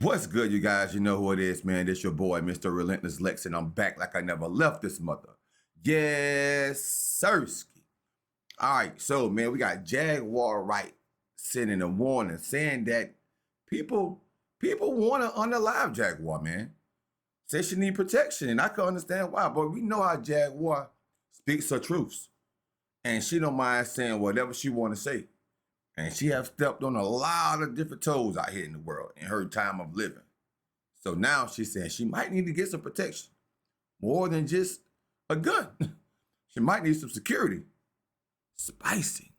What's good, you guys? You know who it is, man. This your boy, Mr. Relentless Lex, and I'm back like I never left this mother. Yes, sirski. All right, so, man, we got Jaguar Wright sending a warning saying that people want to unalive Jaguar, man. Say she need protection, and I can understand why, but we know how Jaguar speaks her truths, and she don't mind saying whatever she want to say. And she have stepped on a lot of different toes out here in the world in her time of living. So now she's saying she might need to get some protection. More than just a gun. She might need some security. Spicy.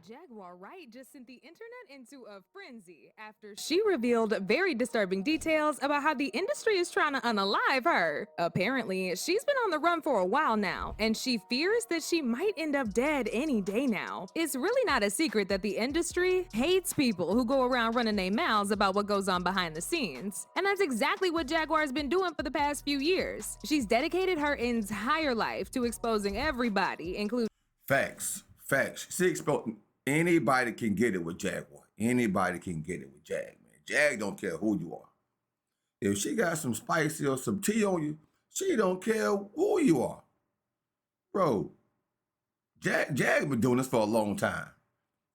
Jaguar Wright just sent the internet into a frenzy after she revealed very disturbing details about how the industry is trying to unalive her. Apparently, she's been on the run for a while now, and she fears that she might end up dead any day now. It's really not a secret that the industry hates people who go around running their mouths about what goes on behind the scenes. And that's exactly what Jaguar has been doing for the past few years. She's dedicated her entire life to exposing everybody, including Facts. She exposed. Anybody can get it with Jaguar. Anybody can get it with Jag, man. Jag don't care who you are. If she got some spicy or some tea on you, she don't care who you are. Bro, Jag been doing this for a long time.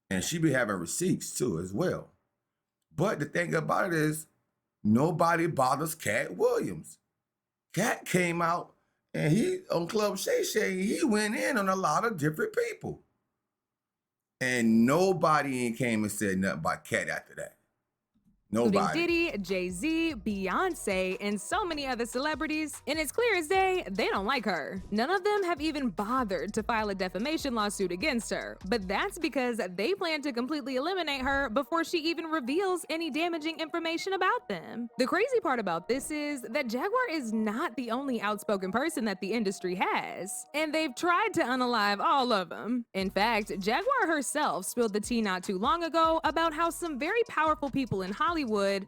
And she be having receipts too as well. But the thing about it is, nobody bothers Cat Williams. Cat came out and he, on Club Shay Shay, he went in on a lot of different people. And nobody came and said nothing about Cat after that. Nobody. Diddy, Jay-Z, Beyonce, and so many other celebrities, and it's clear as day they don't like her. None of them have even bothered to file a defamation lawsuit against her, but that's because they plan to completely eliminate her before she even reveals any damaging information about them. The crazy part about this is that Jaguar is not the only outspoken person that the industry has, and they've tried to unalive all of them. In fact, Jaguar herself spilled the tea not too long ago about how some very powerful people in Hollywood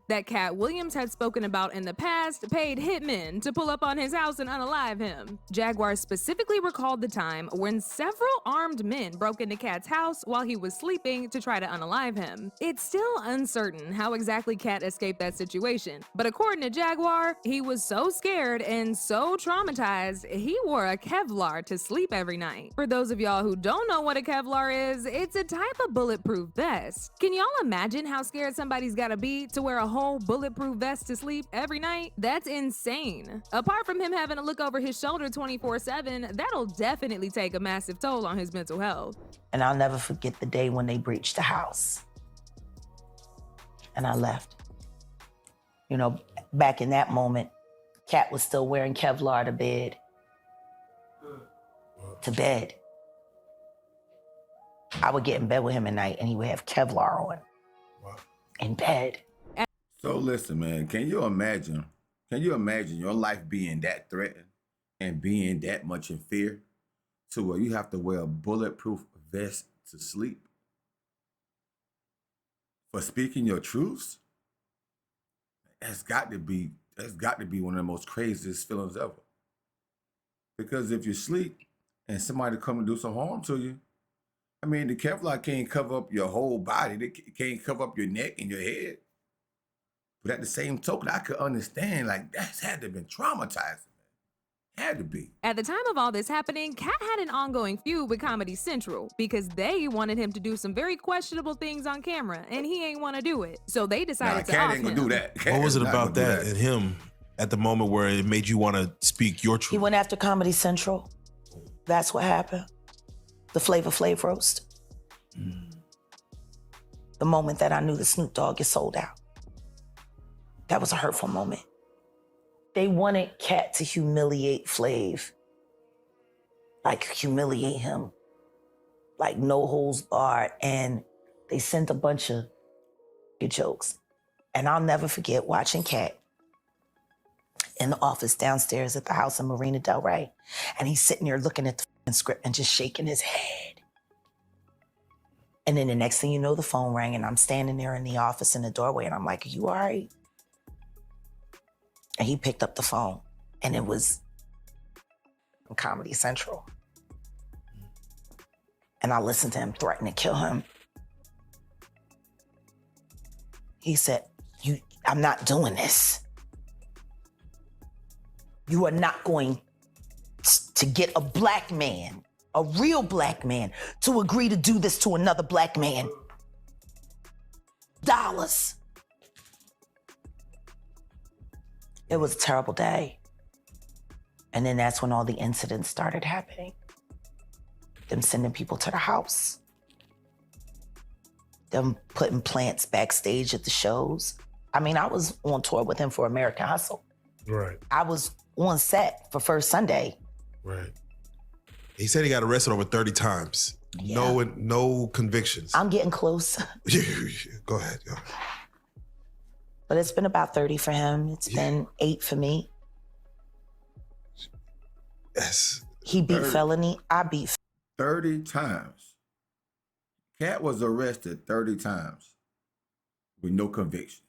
that Cat Williams had spoken about in the past paid hitmen to pull up on his house and unalive him. Jaguar specifically recalled the time when several armed men broke into Cat's house while he was sleeping to try to unalive him. It's still uncertain how exactly Cat escaped that situation, but according to Jaguar, he was so scared and so traumatized, he wore a Kevlar to sleep every night. For those of y'all who don't know what a Kevlar is, it's a type of bulletproof vest. Can y'all imagine how scared somebody's gotta be to wear a whole bulletproof vest to sleep every night? That's insane. Apart from him having to look over his shoulder 24/7, that'll definitely take a massive toll on his mental health. And I'll never forget the day when they breached the house. And I left. You know, back in that moment, Cat was still wearing Kevlar to bed. I would get in bed with him at night and he would have Kevlar on. In bed. So listen, man, can you imagine your life being that threatened and being that much in fear to where you have to wear a bulletproof vest to sleep for speaking your truths? That's got to be one of the most craziest feelings ever. Because if you sleep and somebody come and do some harm to you, I mean, the Kevlar can't cover up your whole body. It can't cover up your neck and your head. But at the same token, I could understand, like, that's had to have been traumatizing, man. Had to be. At the time of all this happening, Cat had an ongoing feud with Comedy Central because they wanted him to do some very questionable things on camera, and he ain't want to do it. So they decided to Cat off ain't gonna him. do that. Cat What was it is not about gonna do that and him at the moment where it made you want to speak your He truth? went after Comedy Central. That's what happened. The Flavor Flav roast. The moment that I knew the Snoop Dogg is sold out. That was a hurtful moment. They wanted Cat to humiliate Flav. Like humiliate him. Like no holds barred. And they sent a bunch of jokes. And I'll never forget watching Cat in the office downstairs at the house in Marina Del Rey. And he's sitting there looking at the script and just shaking his head. And then the next thing you know, the phone rang and I'm standing there in the office in the doorway and I'm like, are you all right? And he picked up the phone and it was from Comedy Central. And I listened to him threaten to kill him. He said, I'm not doing this. You are not going to get a black man, a real black man, to agree to do this to another black man. Dollars. It was a terrible day. And then that's when all the incidents started happening. Them sending people to the house. Them putting plants backstage at the shows. I mean, I was on tour with him for American Hustle. Right. I was on set for First Sunday. Right. He said he got arrested over 30 times. Yeah. No convictions. I'm getting close. Go ahead. Yo. But it's been about 30 for him. It's been 8 for me. Yes. He beat 30. felony. I beat 30 times. Cat was arrested 30 times with no convictions.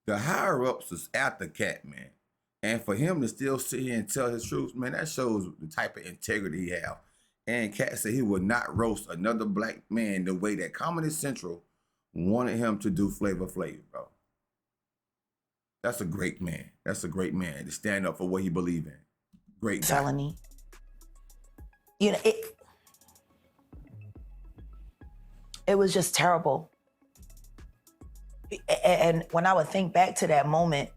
The higher-ups was after Cat, man. And for him to still sit here and tell his truth, man, that shows the type of integrity he have. And Cat said he would not roast another black man the way that Comedy Central wanted him to do Flavor Flav, bro. That's a great man. That's a great man to stand up for what he believe in. Great guy. felony. You know, it was just terrible. And when I would think back to that moment,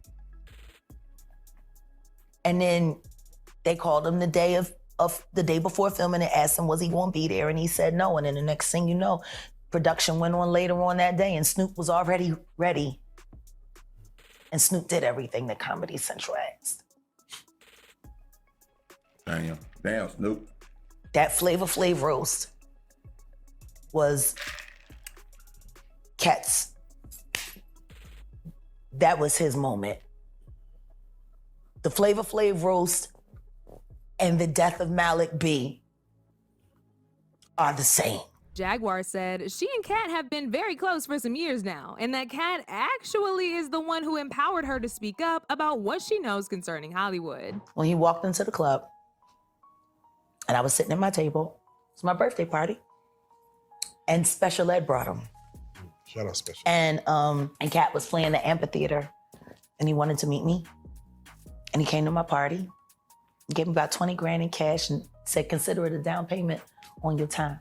and then they called him the day before filming and asked him was he going to be there, and he said no. And then the next thing you know, production went on later on that day, and Snoop was already ready. And Snoop did everything that Comedy Central asked. Damn, Snoop. That Flavor Flav roast was Cat's. That was his moment. The Flavor Flav roast and the death of Malik B are the same. Jaguar said she and Cat have been very close for some years now, and that Cat actually is the one who empowered her to speak up about what she knows concerning Hollywood. When he walked into the club, and I was sitting at my table, it's my birthday party, and Special Ed brought him. Shout out Special. And Cat was playing the amphitheater, and he wanted to meet me. And he came to my party, gave me about 20 grand in cash, and said, consider it a down payment on your time.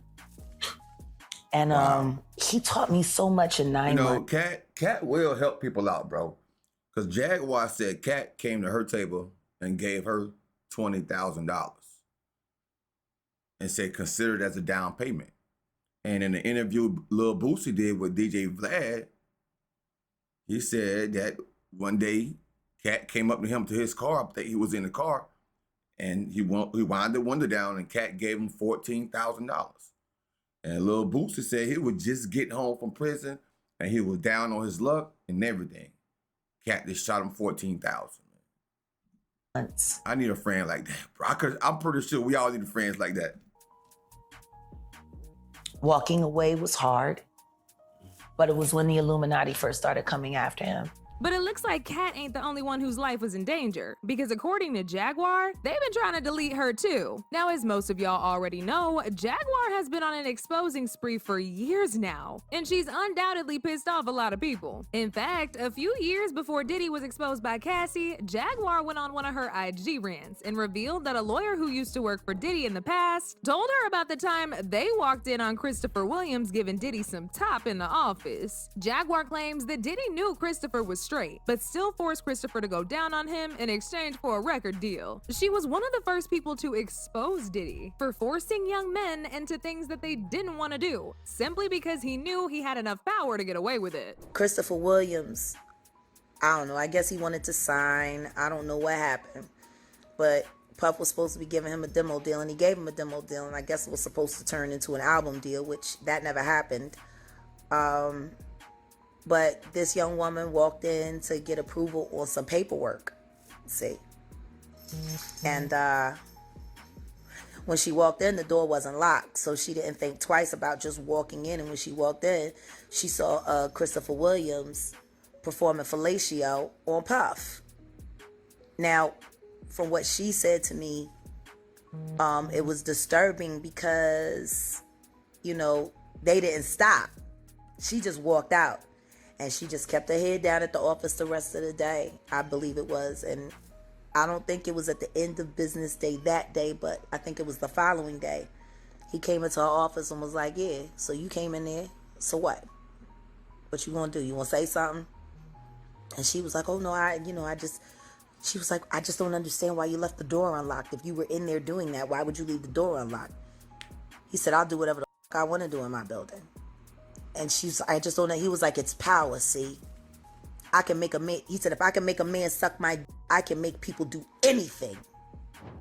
And Wow. He taught me so much in 9 months. Cat will help people out, bro. Because Jaguar said Cat came to her table and gave her $20,000 and said consider it as a down payment. And in the interview Lil Boosie did with DJ Vlad, he said that one day Cat came up to him to his car. I think he was in the car, and he wound the window down, and Cat gave him $14,000. And Lil Boosie said he was just getting home from prison, and he was down on his luck and everything. Cat just shot him $14,000. I need a friend like that, bro. I'm pretty sure we all need friends like that. Walking away was hard, but it was when the Illuminati first started coming after him. But it looks like Cat ain't the only one whose life was in danger, because according to Jaguar, they've been trying to delete her too. Now, as most of y'all already know, Jaguar has been on an exposing spree for years now, and she's undoubtedly pissed off a lot of people. In fact, a few years before Diddy was exposed by Cassie, Jaguar went on one of her IG rants and revealed that a lawyer who used to work for Diddy in the past told her about the time they walked in on Christopher Williams giving Diddy some top in the office. Jaguar claims that Diddy knew Christopher was straight, but still forced Christopher to go down on him in exchange for a record deal. She was one of the first people to expose Diddy for forcing young men into things that they didn't want to do, simply because he knew he had enough power to get away with it. Christopher Williams, I don't know, I guess he wanted to sign. I don't know what happened. But Puff was supposed to be giving him a demo deal, and he gave him a demo deal, and I guess it was supposed to turn into an album deal, which that never happened. But this young woman walked in to get approval on some paperwork, see. And when she walked in, the door wasn't locked, so she didn't think twice about just walking in. And when she walked in, she saw Christopher Williams performing fellatio on Puff. Now, from what she said to me, it was disturbing because, you know, they didn't stop. She just walked out. And she just kept her head down at the office the rest of the day, I believe it was. And I don't think it was at the end of business day that day, but I think it was the following day. He came into her office and was like, yeah, so you came in there, so what? What you gonna do? You wanna say something? And she was like, oh no, she was like, I just don't understand why you left the door unlocked. If you were in there doing that, why would you leave the door unlocked? He said, I'll do whatever the fuck I want to do in my building. And I just don't know. He was like, it's power, see? I can make a man, he said, if I can make a man suck my d, I can make people do anything.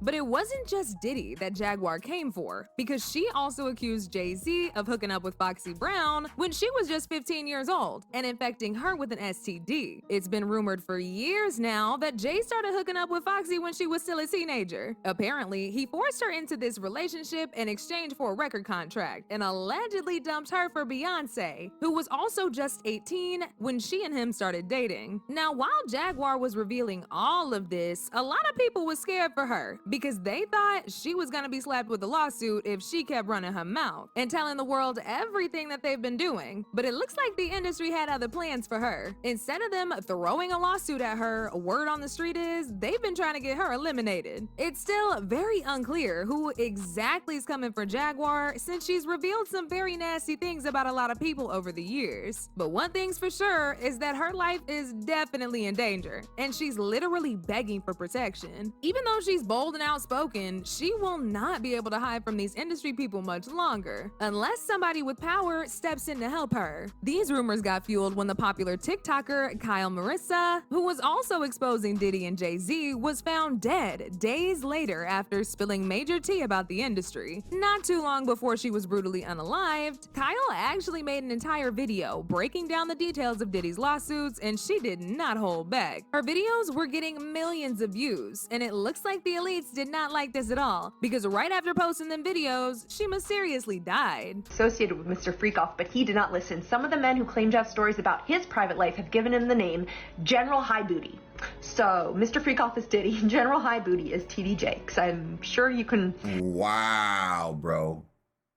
But it wasn't just Diddy that Jaguar came for, because she also accused Jay-Z of hooking up with Foxy Brown when she was just 15 years old and infecting her with an STD. It's been rumored for years now that Jay started hooking up with Foxy when she was still a teenager. Apparently, he forced her into this relationship in exchange for a record contract and allegedly dumped her for Beyonce, who was also just 18 when she and him started dating. Now, while Jaguar was revealing all of this, a lot of people was scared for her because they thought she was gonna be slapped with a lawsuit if she kept running her mouth and telling the world everything that they've been doing. But it looks like the industry had other plans for her. Instead of them throwing a lawsuit at her, word on the street is they've been trying to get her eliminated. It's still very unclear who exactly is coming for Jaguar, since she's revealed some very nasty things about a lot of people over the years. But one thing's for sure is that her life is definitely in danger, and she's literally begging for protection. Even though she's bold and outspoken, she will not be able to hide from these industry people much longer, unless somebody with power steps in to help her. These rumors got fueled when the popular TikToker Kyle Marissa, who was also exposing Diddy and Jay-Z, was found dead days later after spilling major tea about the industry. Not too long before she was brutally unalived, Kyle actually made an entire video breaking down the details of Diddy's lawsuits, and she did not hold back. Her videos were getting millions of views, and it looks like the elites did not like this at all, because right after posting them videos, she mysteriously died. Associated with Mr. Freakoff, but he did not listen. Some of the men who claim to have stories about his private life have given him the name General High Booty. So Mr. Freakoff is Diddy, General High Booty is TD Jakes. I'm sure you can. Wow, bro.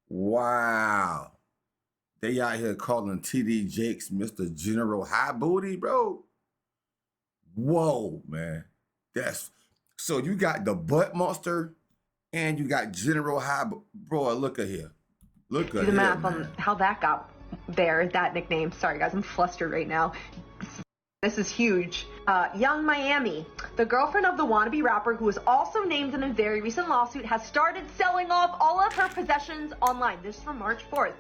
Wow. They out here calling TD Jakes Mr. General High Booty, bro. Whoa, man. That's so you got the butt monster and you got General High. Bro, look at here. Look at here. Do the math man. on how that got there, that nickname. Sorry guys, I'm flustered right now. This is huge. Young Miami, the girlfriend of the wannabe rapper who was also named in a very recent lawsuit, has started selling off all of her possessions online. This is from March 4th.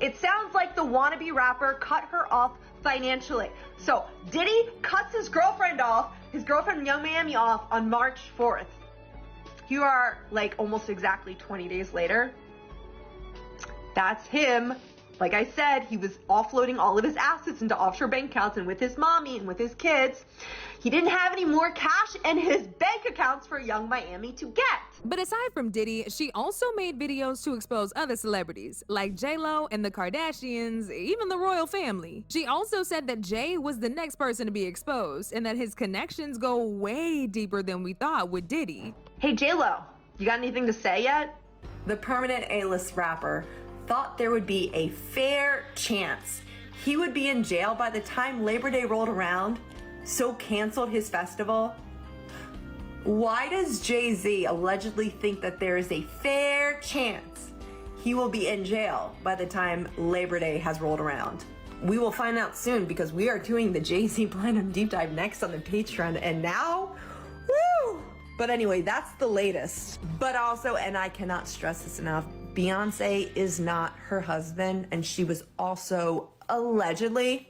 It sounds like the wannabe rapper cut her off financially. So Diddy cuts his girlfriend Young Miami off on March 4th. You are like almost exactly 20 days later. That's him. Like I said, he was offloading all of his assets into offshore bank accounts and with his mommy and with his kids. He didn't have any more cash in his bank accounts for Young Miami to get. But aside from Diddy, she also made videos to expose other celebrities, like J-Lo and the Kardashians, even the royal family. She also said that Jay was the next person to be exposed, and that his connections go way deeper than we thought with Diddy. Hey J-Lo, you got anything to say yet? The permanent A-list rapper thought there would be a fair chance he would be in jail by the time Labor Day rolled around, so canceled his festival. Why does Jay-Z allegedly think that there is a fair chance he will be in jail by the time Labor Day has rolled around? We will find out soon, because we are doing the Jay-Z Platinum Deep Dive next on the Patreon, and now, woo! But anyway, that's the latest. But also, and I cannot stress this enough, Beyonce is not her husband, and she was also allegedly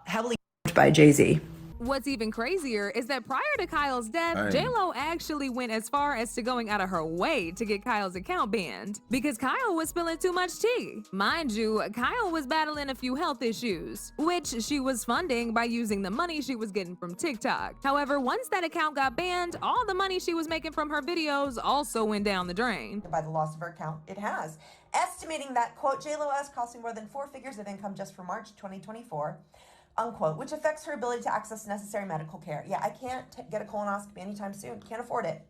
heavily by Jay-Z. What's even crazier is that prior to Kyle's death, J-Lo actually went as far as to going out of her way to get Kyle's account banned because Kyle was spilling too much tea. Mind you, Kyle was battling a few health issues, which she was funding by using the money she was getting from TikTok. However, once that account got banned, all the money she was making from her videos also went down the drain. By the loss of her account, it has. Estimating that, quote, J-Lo is costing more than 4 figures of income just for March 2024. Unquote, which affects her ability to access necessary medical care. Yeah, I can't get a colonoscopy anytime soon. Can't afford it.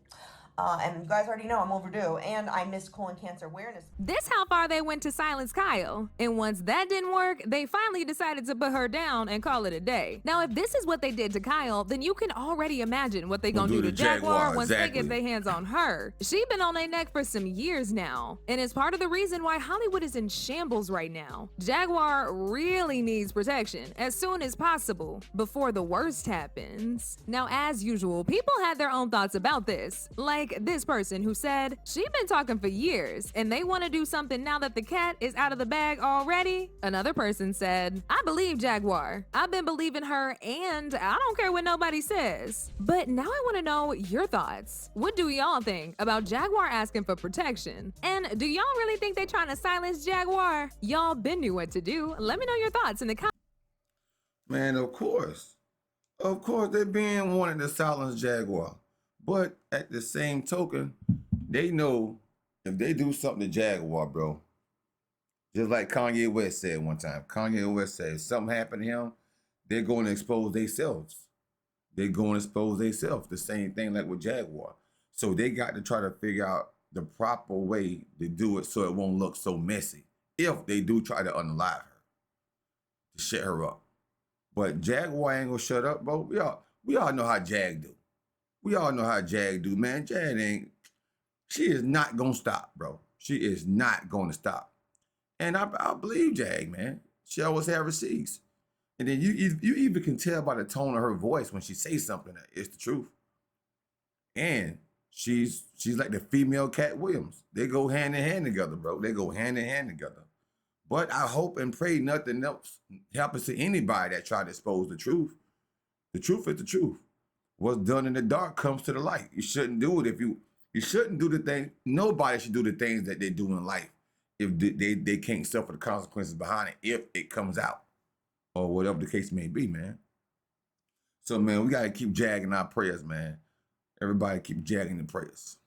And you guys already know I'm overdue, and I missed colon cancer awareness. This how far they went to silence Kyle. And once that didn't work, they finally decided to put her down and call it a day. Now, if this is what they did to Kyle, then you can already imagine what they gonna do to Jaguar once they get their hands on her. She been on their neck for some years now, and it's part of the reason why Hollywood is in shambles right now. Jaguar really needs protection as soon as possible before the worst happens. Now, as usual, people had their own thoughts about this. Like this person who said, she been talking for years and they want to do something now that the cat is out of the bag already. Another person said, I believe Jaguar. I've been believing her and I don't care what nobody says. But now I want to know your thoughts. What do y'all think about Jaguar asking for protection? And do y'all really think they trying to silence Jaguar? Y'all been knew what to do. Let me know your thoughts in the comments. Man, of course. Of course, they been wanting to silence Jaguar. But at the same token, they know if they do something to Jaguar, bro, just like Kanye West said one time. Kanye West said if something happened to him, they're going to expose themselves. They're going to expose themselves. The same thing like with Jaguar. So they got to try to figure out the proper way to do it so it won't look so messy. If they do try to unalive her, to shut her up. But Jaguar ain't gonna shut up, bro. We all know how Jag do. We all know how Jag do, man. She is not gonna stop, bro. She is not gonna stop. And I believe Jag, man. She always have receipts. And then you even can tell by the tone of her voice when she says something that it's the truth. And she's like the female Cat Williams. They go hand in hand together, bro. They go hand in hand together. But I hope and pray nothing else happens to anybody that try to expose the truth. The truth is the truth. What's done in the dark comes to the light. You shouldn't do it you shouldn't do the thing. Nobody should do the things that they do in life if they can't suffer the consequences behind it if it comes out or whatever the case may be, man. So, man, we got to keep jagging our prayers, man. Everybody keep jagging the prayers.